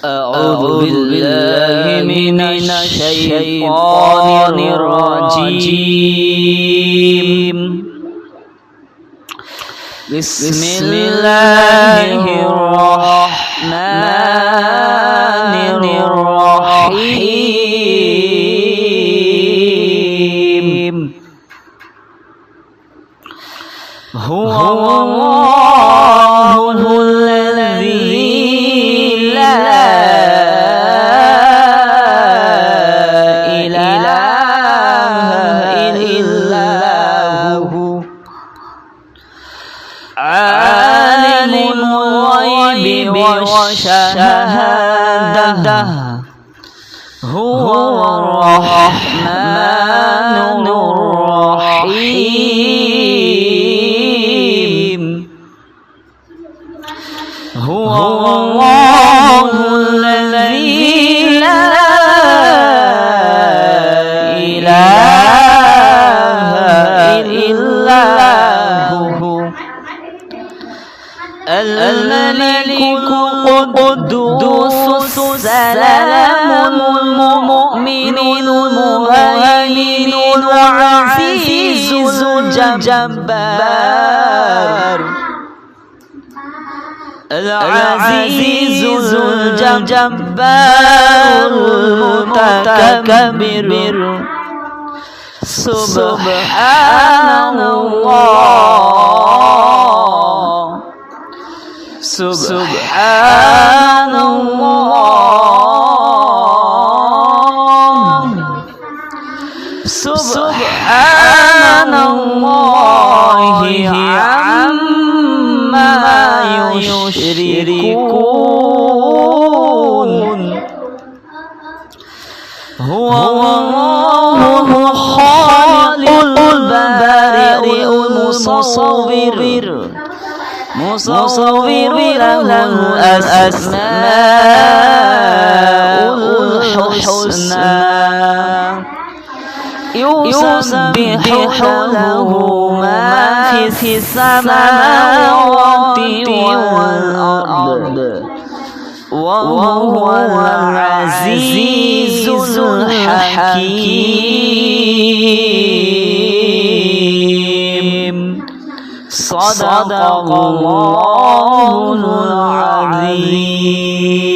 أعوذ بالله من الشيطان الرجيم. بسم الله الرحمن الرحيم. هو الله الذي لا إله إلا هو عالم الغيب والشهادة هو الرحمن الرحيم. هو الله الذي لا إله إلا هو الملك القدوس السلام المؤمن المهيمن العزيز الجبار العزيز الجبار المتكبر. سبحان الله سبحان الله سبحان الله عما يشركون. هو الله الخالق البارئ المصور له الأسماء الحسنى يسبح له ما في السماوات والأرض وهو العزيز الحكيم. صدق الله العظيم.